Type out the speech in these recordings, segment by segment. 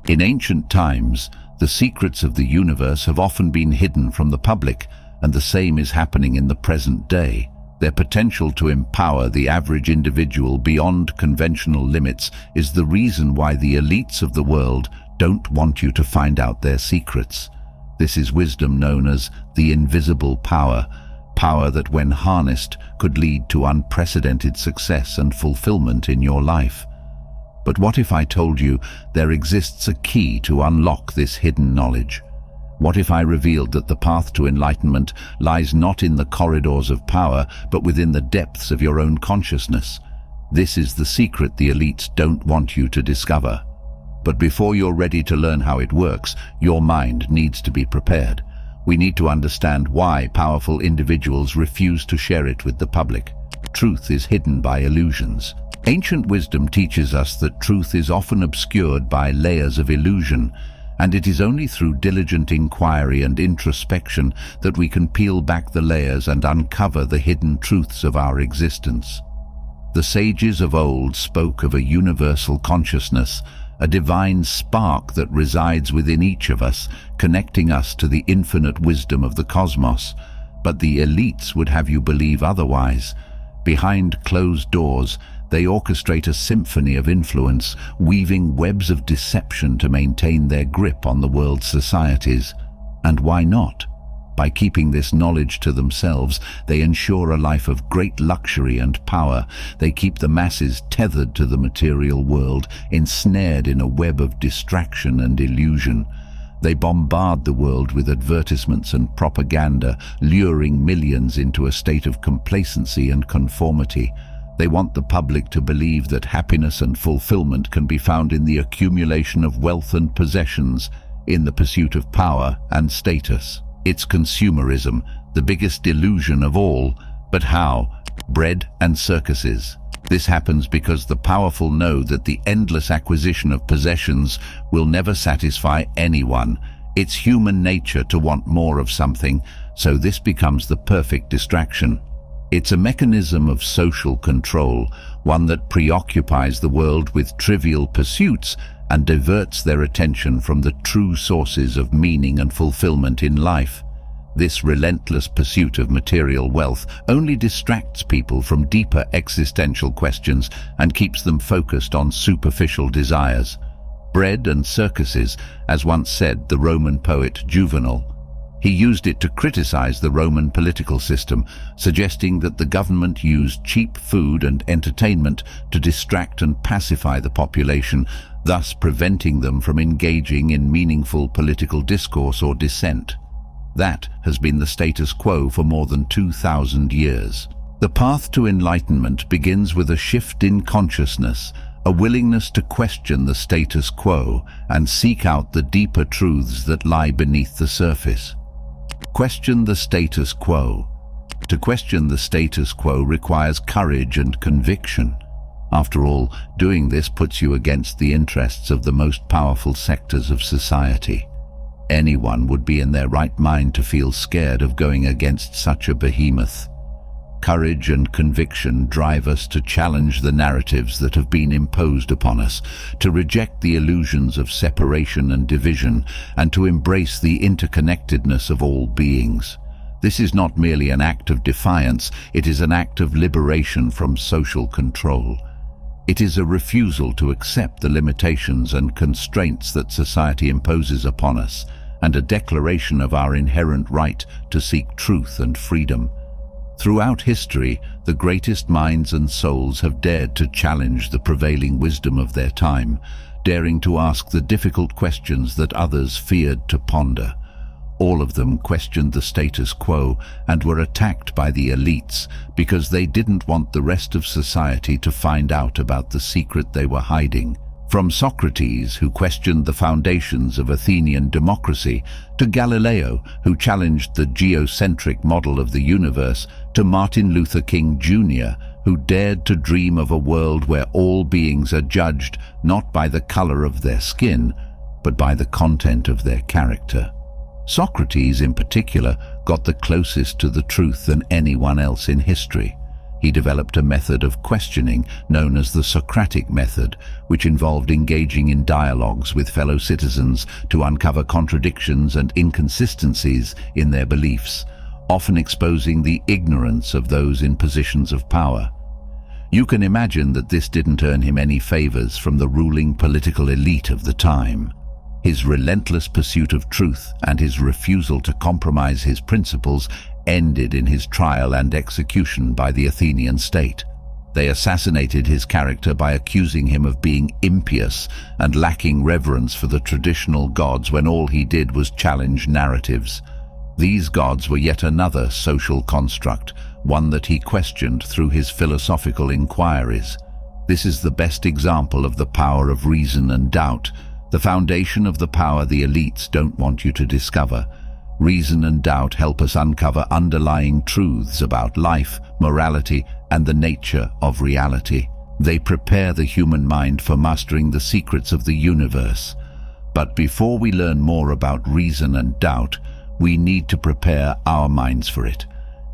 In ancient times, the secrets of the universe have often been hidden from the public, and the same is happening in the present day. Their potential to empower the average individual beyond conventional limits is the reason why the elites of the world don't want you to find out their secrets. This is wisdom known as the invisible power, power that when harnessed could lead to unprecedented success and fulfillment in your life. But what if I told you there exists a key to unlock this hidden knowledge? What if I revealed that the path to enlightenment lies not in the corridors of power, but within the depths of your own consciousness? This is the secret the elites don't want you to discover. But before you're ready to learn how it works, your mind needs to be prepared. We need to understand why powerful individuals refuse to share it with the public. Truth is hidden by illusions. Ancient wisdom teaches us that truth is often obscured by layers of illusion, and it is only through diligent inquiry and introspection that we can peel back the layers and uncover the hidden truths of our existence. The sages of old spoke of a universal consciousness, a divine spark that resides within each of us, connecting us to the infinite wisdom of the cosmos. But the elites would have you believe otherwise. Behind closed doors, they orchestrate a symphony of influence, weaving webs of deception to maintain their grip on the world's societies. And why not? By keeping this knowledge to themselves, they ensure a life of great luxury and power. They keep the masses tethered to the material world, ensnared in a web of distraction and illusion. They bombard the world with advertisements and propaganda, luring millions into a state of complacency and conformity. They want the public to believe that happiness and fulfillment can be found in the accumulation of wealth and possessions, in the pursuit of power and status. It's consumerism, the biggest delusion of all. But how? Bread and circuses. This happens because the powerful know that the endless acquisition of possessions will never satisfy anyone. It's human nature to want more of something, so this becomes the perfect distraction. It's a mechanism of social control, one that preoccupies the world with trivial pursuits and diverts their attention from the true sources of meaning and fulfillment in life. This relentless pursuit of material wealth only distracts people from deeper existential questions and keeps them focused on superficial desires. Bread and circuses, as once said the Roman poet Juvenal. He used it to criticize the Roman political system, suggesting that the government used cheap food and entertainment to distract and pacify the population, thus preventing them from engaging in meaningful political discourse or dissent. That has been the status quo for more than 2,000 years. The path to enlightenment begins with a shift in consciousness, a willingness to question the status quo and seek out the deeper truths that lie beneath the surface. Question the status quo. To question the status quo requires courage and conviction. After all, doing this puts you against the interests of the most powerful sectors of society. Anyone would be in their right mind to feel scared of going against such a behemoth. Courage and conviction drive us to challenge the narratives that have been imposed upon us, to reject the illusions of separation and division, and to embrace the interconnectedness of all beings. This is not merely an act of defiance, it is an act of liberation from social control. It is a refusal to accept the limitations and constraints that society imposes upon us, and a declaration of our inherent right to seek truth and freedom. Throughout history, the greatest minds and souls have dared to challenge the prevailing wisdom of their time, daring to ask the difficult questions that others feared to ponder. All of them questioned the status quo and were attacked by the elites because they didn't want the rest of society to find out about the secret they were hiding. From Socrates, who questioned the foundations of Athenian democracy, to Galileo, who challenged the geocentric model of the universe, to Martin Luther King Jr., who dared to dream of a world where all beings are judged not by the color of their skin, but by the content of their character. Socrates, in particular, got the closest to the truth than anyone else in history. He developed a method of questioning known as the Socratic method, which involved engaging in dialogues with fellow citizens to uncover contradictions and inconsistencies in their beliefs, often exposing the ignorance of those in positions of power. You can imagine that this didn't earn him any favors from the ruling political elite of the time. His relentless pursuit of truth and his refusal to compromise his principles ended in his trial and execution by the Athenian state. They assassinated his character by accusing him of being impious and lacking reverence for the traditional gods when all he did was challenge narratives. These gods were yet another social construct, one that he questioned through his philosophical inquiries. This is the best example of the power of reason and doubt, the foundation of the power the elites don't want you to discover. Reason and doubt help us uncover underlying truths about life, morality, and the nature of reality. They prepare the human mind for mastering the secrets of the universe. But before we learn more about reason and doubt, we need to prepare our minds for it.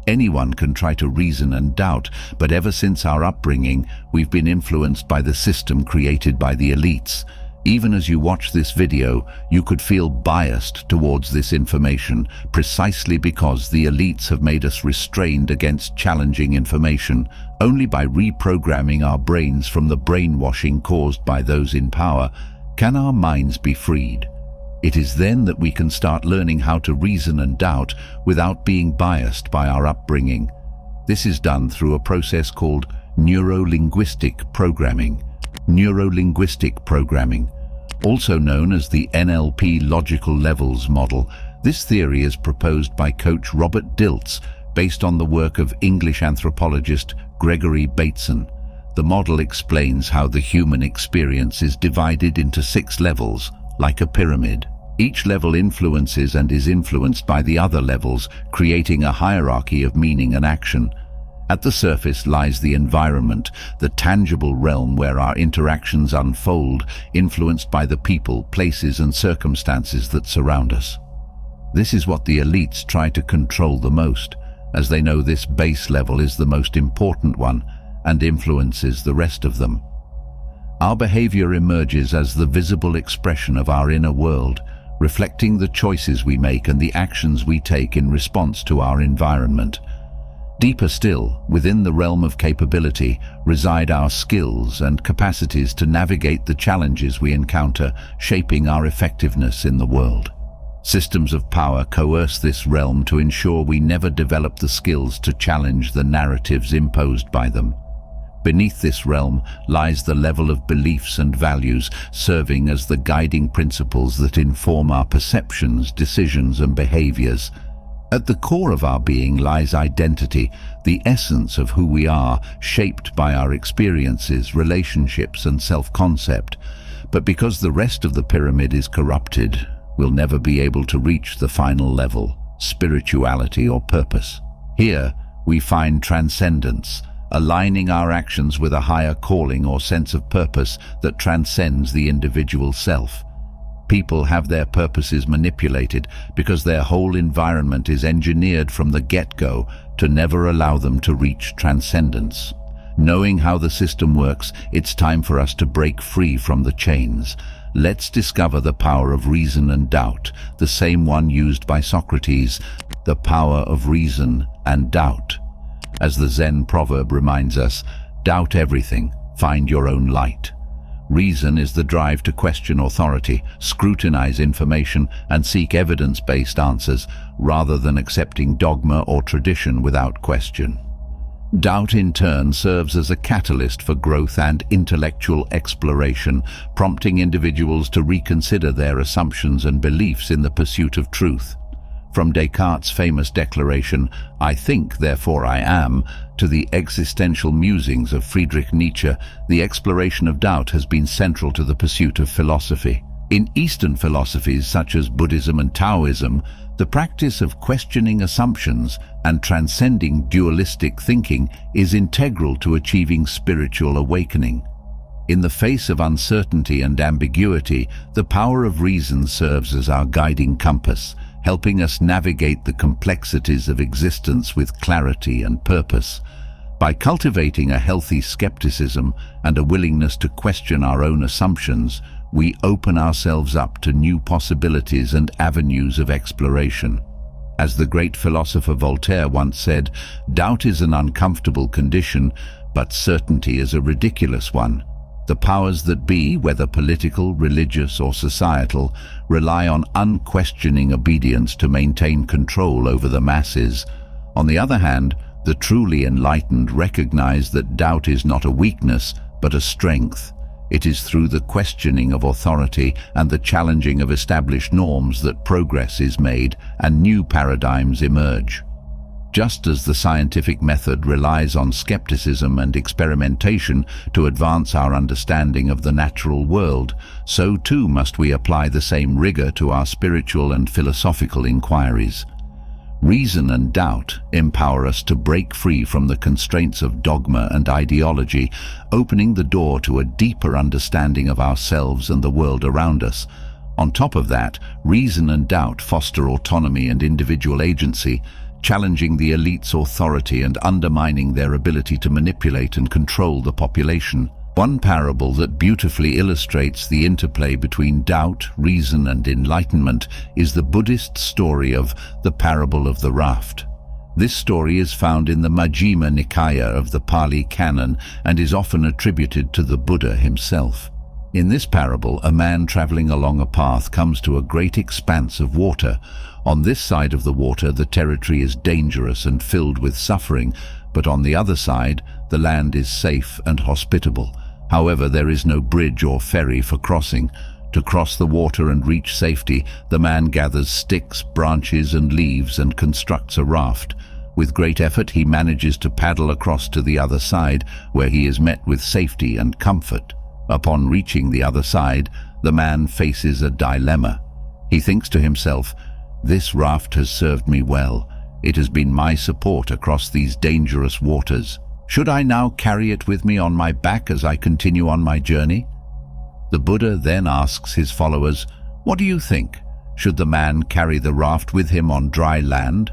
Anyone can try to reason and doubt, but ever since our upbringing, we've been influenced by the system created by the elites. Even as you watch this video, you could feel biased towards this information, precisely because the elites have made us restrained against challenging information. Only by reprogramming our brains from the brainwashing caused by those in power can our minds be freed. It is then that we can start learning how to reason and doubt without being biased by our upbringing. This is done through a process called neuro-linguistic programming. Neuro-linguistic programming, also known as the NLP logical levels model. This theory is proposed by coach Robert Dilts, based on the work of English anthropologist Gregory Bateson. The model explains how the human experience is divided into 6 levels, like a pyramid. Each level influences and is influenced by the other levels, creating a hierarchy of meaning and action. At the surface lies the environment, the tangible realm where our interactions unfold, influenced by the people, places, and circumstances that surround us. This is what the elites try to control the most, as they know this base level is the most important one and influences the rest of them. Our behavior emerges as the visible expression of our inner world, reflecting the choices we make and the actions we take in response to our environment. Deeper still, within the realm of capability, reside our skills and capacities to navigate the challenges we encounter, shaping our effectiveness in the world. Systems of power coerce this realm to ensure we never develop the skills to challenge the narratives imposed by them. Beneath this realm lies the level of beliefs and values, serving as the guiding principles that inform our perceptions, decisions, and behaviors. At the core of our being lies identity, the essence of who we are, shaped by our experiences, relationships, and self-concept. But because the rest of the pyramid is corrupted, we'll never be able to reach the final level, spirituality or purpose. Here, we find transcendence, aligning our actions with a higher calling or sense of purpose that transcends the individual self. People have their purposes manipulated because their whole environment is engineered from the get-go to never allow them to reach transcendence. Knowing how the system works, it's time for us to break free from the chains. Let's discover the power of reason and doubt, the same one used by Socrates, the power of reason and doubt. As the Zen proverb reminds us, doubt everything, find your own light. Reason is the drive to question authority, scrutinize information, and seek evidence-based answers, rather than accepting dogma or tradition without question. Doubt, in turn, serves as a catalyst for growth and intellectual exploration, prompting individuals to reconsider their assumptions and beliefs in the pursuit of truth. From Descartes' famous declaration, "I think, therefore I am," to the existential musings of Friedrich Nietzsche, the exploration of doubt has been central to the pursuit of philosophy. In Eastern philosophies such as Buddhism and Taoism, the practice of questioning assumptions and transcending dualistic thinking is integral to achieving spiritual awakening. In the face of uncertainty and ambiguity, the power of reason serves as our guiding compass, helping us navigate the complexities of existence with clarity and purpose. By cultivating a healthy skepticism and a willingness to question our own assumptions, we open ourselves up to new possibilities and avenues of exploration. As the great philosopher Voltaire once said, doubt is an uncomfortable condition, but certainty is a ridiculous one. The powers that be, whether political, religious, or societal, rely on unquestioning obedience to maintain control over the masses. On the other hand, the truly enlightened recognize that doubt is not a weakness, but a strength. It is through the questioning of authority and the challenging of established norms that progress is made and new paradigms emerge. Just as the scientific method relies on skepticism and experimentation to advance our understanding of the natural world, so too must we apply the same rigor to our spiritual and philosophical inquiries. Reason and doubt empower us to break free from the constraints of dogma and ideology, opening the door to a deeper understanding of ourselves and the world around us. On top of that, reason and doubt foster autonomy and individual agency, challenging the elite's authority and undermining their ability to manipulate and control the population. One parable that beautifully illustrates the interplay between doubt, reason, and enlightenment is the Buddhist story of the parable of the raft. This story is found in the Majjhima Nikaya of the Pali Canon and is often attributed to the Buddha himself. In this parable, a man traveling along a path comes to a great expanse of water. On this side of the water, the territory is dangerous and filled with suffering, but on the other side, the land is safe and hospitable. However, there is no bridge or ferry for crossing. To cross the water and reach safety, the man gathers sticks, branches, and leaves and constructs a raft. With great effort, he manages to paddle across to the other side, where he is met with safety and comfort. Upon reaching the other side, the man faces a dilemma. He thinks to himself, "This raft has served me well. It has been my support across these dangerous waters. Should I now carry it with me on my back as I continue on my journey?" The Buddha then asks his followers, "What do you think? Should the man carry the raft with him on dry land?"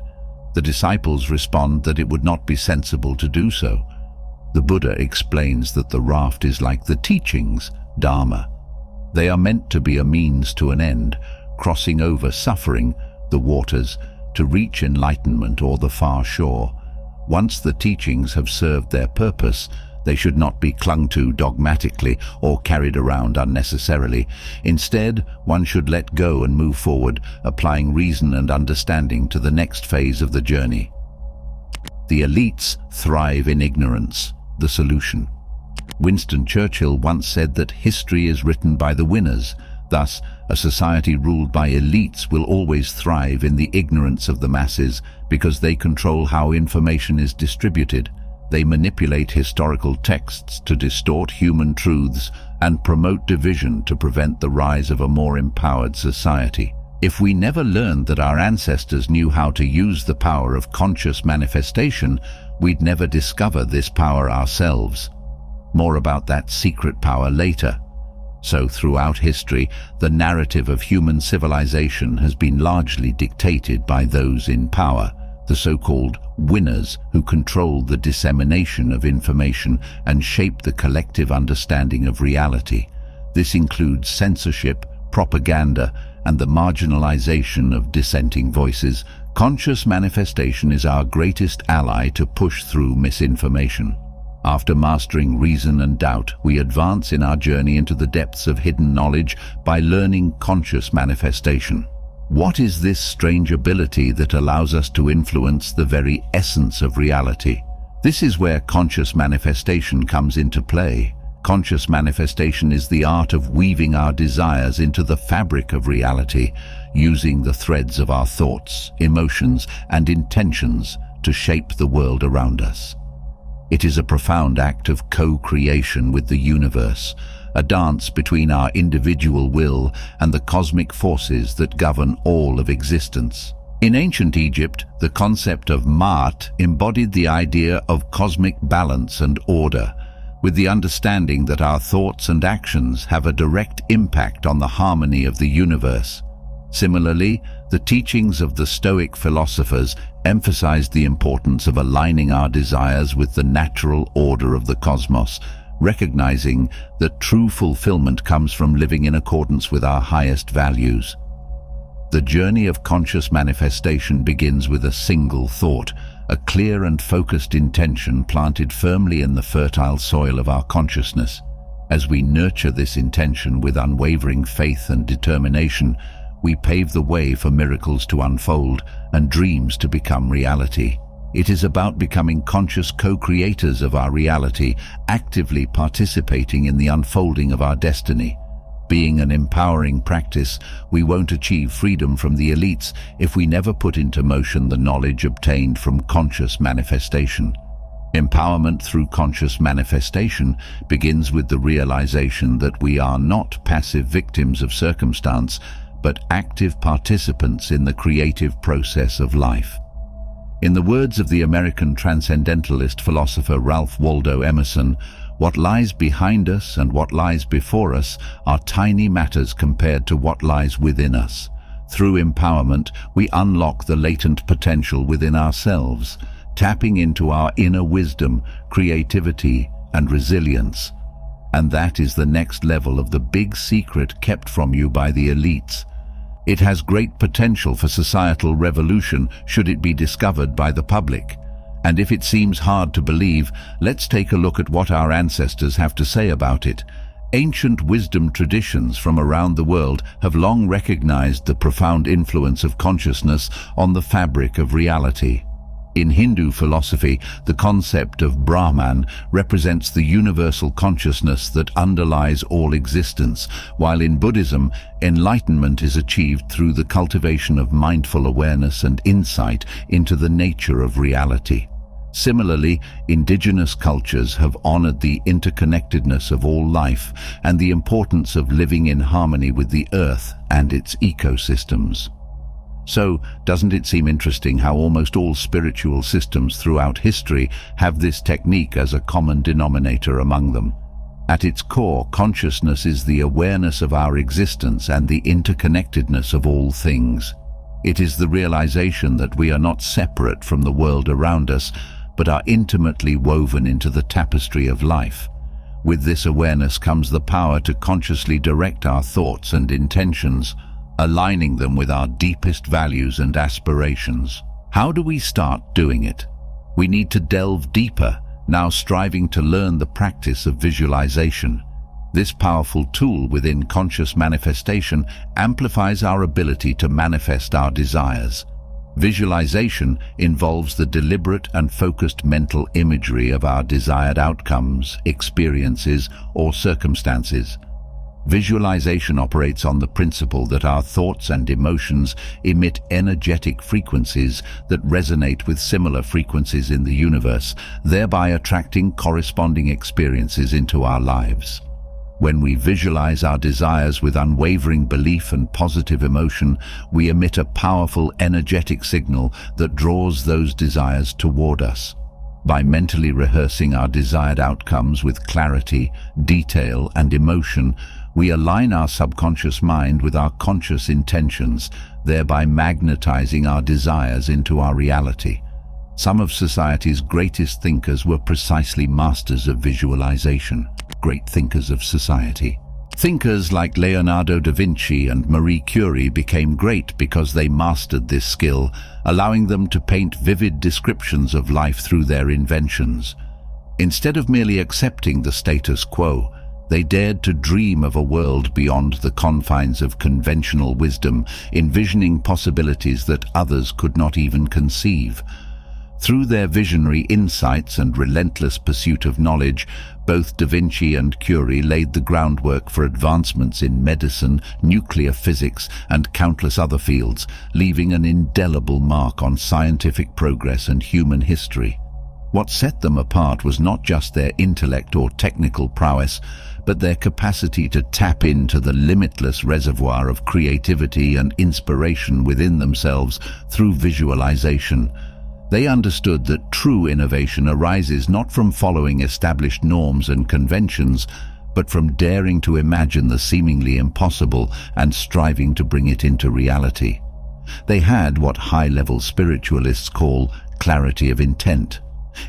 The disciples respond that it would not be sensible to do so. The Buddha explains that the raft is like the teachings, Dharma. They are meant to be a means to an end, crossing over suffering, the waters, to reach enlightenment or the far shore. Once the teachings have served their purpose, they should not be clung to dogmatically or carried around unnecessarily. Instead, one should let go and move forward, applying reason and understanding to the next phase of the journey. The elites thrive in ignorance, the solution. Winston Churchill once said that history is written by the winners. Thus, a society ruled by elites will always thrive in the ignorance of the masses because they control how information is distributed. They manipulate historical texts to distort human truths and promote division to prevent the rise of a more empowered society. If we never learned that our ancestors knew how to use the power of conscious manifestation, we'd never discover this power ourselves. More about that secret power later. So throughout history, the narrative of human civilization has been largely dictated by those in power, the so-called winners who control the dissemination of information and shape the collective understanding of reality. This includes censorship, propaganda, and the marginalization of dissenting voices. Conscious manifestation is our greatest ally to push through misinformation. After mastering reason and doubt, we advance in our journey into the depths of hidden knowledge by learning conscious manifestation. What is this strange ability that allows us to influence the very essence of reality? This is where conscious manifestation comes into play. Conscious manifestation is the art of weaving our desires into the fabric of reality, using the threads of our thoughts, emotions, and intentions to shape the world around us. It is a profound act of co-creation with the universe, a dance between our individual will and the cosmic forces that govern all of existence. In ancient Egypt, the concept of Maat embodied the idea of cosmic balance and order, with the understanding that our thoughts and actions have a direct impact on the harmony of the universe. Similarly, the teachings of the Stoic philosophers emphasized the importance of aligning our desires with the natural order of the cosmos, recognizing that true fulfillment comes from living in accordance with our highest values. The journey of conscious manifestation begins with a single thought, a clear and focused intention planted firmly in the fertile soil of our consciousness. As we nurture this intention with unwavering faith and determination, we pave the way for miracles to unfold and dreams to become reality. It is about becoming conscious co-creators of our reality, actively participating in the unfolding of our destiny. Being an empowering practice, we won't achieve freedom from the elites if we never put into motion the knowledge obtained from conscious manifestation. Empowerment through conscious manifestation begins with the realization that we are not passive victims of circumstance, but active participants in the creative process of life. In the words of the American transcendentalist philosopher Ralph Waldo Emerson, what lies behind us and what lies before us are tiny matters compared to what lies within us. Through empowerment, we unlock the latent potential within ourselves, tapping into our inner wisdom, creativity, and resilience. And that is the next level of the big secret kept from you by the elites. It has great potential for societal revolution should it be discovered by the public. And if it seems hard to believe, let's take a look at what our ancestors have to say about it. Ancient wisdom traditions from around the world have long recognized the profound influence of consciousness on the fabric of reality. In Hindu philosophy, the concept of Brahman represents the universal consciousness that underlies all existence, while in Buddhism, enlightenment is achieved through the cultivation of mindful awareness and insight into the nature of reality. Similarly, indigenous cultures have honored the interconnectedness of all life and the importance of living in harmony with the earth and its ecosystems. So, doesn't it seem interesting how almost all spiritual systems throughout history have this technique as a common denominator among them? At its core, consciousness is the awareness of our existence and the interconnectedness of all things. It is the realization that we are not separate from the world around us, but are intimately woven into the tapestry of life. With this awareness comes the power to consciously direct our thoughts and intentions, aligning them with our deepest values and aspirations. How do we start doing it? We need to delve deeper, now striving to learn the practice of visualization. This powerful tool within conscious manifestation amplifies our ability to manifest our desires. Visualization involves the deliberate and focused mental imagery of our desired outcomes, experiences, or circumstances. Visualization operates on the principle that our thoughts and emotions emit energetic frequencies that resonate with similar frequencies in the universe, thereby attracting corresponding experiences into our lives. When we visualize our desires with unwavering belief and positive emotion, we emit a powerful energetic signal that draws those desires toward us. By mentally rehearsing our desired outcomes with clarity, detail, and emotion, we align our subconscious mind with our conscious intentions, thereby magnetizing our desires into our reality. Some of society's greatest thinkers were precisely masters of visualization. Great thinkers of society. Thinkers like Leonardo da Vinci and Marie Curie became great because they mastered this skill, allowing them to paint vivid descriptions of life through their inventions. Instead of merely accepting the status quo, they dared to dream of a world beyond the confines of conventional wisdom, envisioning possibilities that others could not even conceive. Through their visionary insights and relentless pursuit of knowledge, both Da Vinci and Curie laid the groundwork for advancements in medicine, nuclear physics, and countless other fields, leaving an indelible mark on scientific progress and human history. What set them apart was not just their intellect or technical prowess, but their capacity to tap into the limitless reservoir of creativity and inspiration within themselves through visualization. They understood that true innovation arises not from following established norms and conventions, but from daring to imagine the seemingly impossible and striving to bring it into reality. They had what high-level spiritualists call clarity of intent.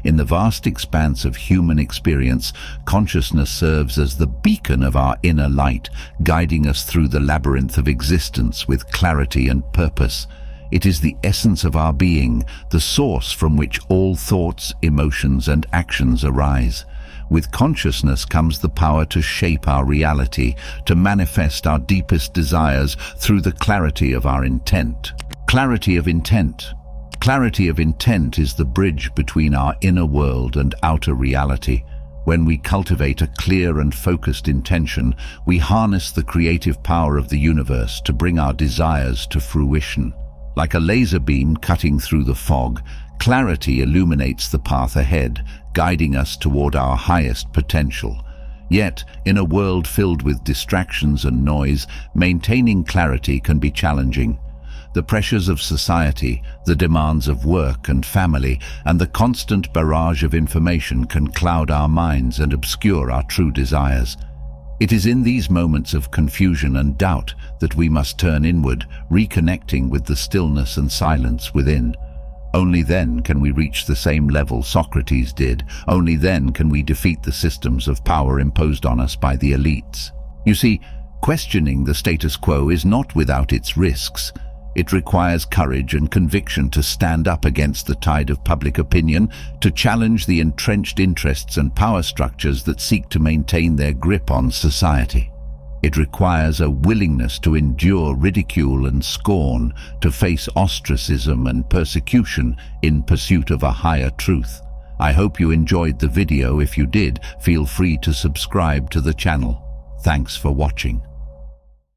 In the vast expanse of human experience, consciousness serves as the beacon of our inner light, guiding us through the labyrinth of existence with clarity and purpose. It is the essence of our being, the source from which all thoughts, emotions, and actions arise. With consciousness comes the power to shape our reality, to manifest our deepest desires through the clarity of our intent. Clarity of intent. Clarity of intent is the bridge between our inner world and outer reality. When we cultivate a clear and focused intention, we harness the creative power of the universe to bring our desires to fruition. Like a laser beam cutting through the fog, clarity illuminates the path ahead, guiding us toward our highest potential. Yet, in a world filled with distractions and noise, maintaining clarity can be challenging. The pressures of society, the demands of work and family, and the constant barrage of information can cloud our minds and obscure our true desires. It is in these moments of confusion and doubt that we must turn inward, reconnecting with the stillness and silence within. Only then can we reach the same level Socrates did. Only then can we defeat the systems of power imposed on us by the elites. You see, questioning the status quo is not without its risks. It requires courage and conviction to stand up against the tide of public opinion, to challenge the entrenched interests and power structures that seek to maintain their grip on society. It requires a willingness to endure ridicule and scorn, to face ostracism and persecution in pursuit of a higher truth. I hope you enjoyed the video. If you did, feel free to subscribe to the channel. Thanks for watching.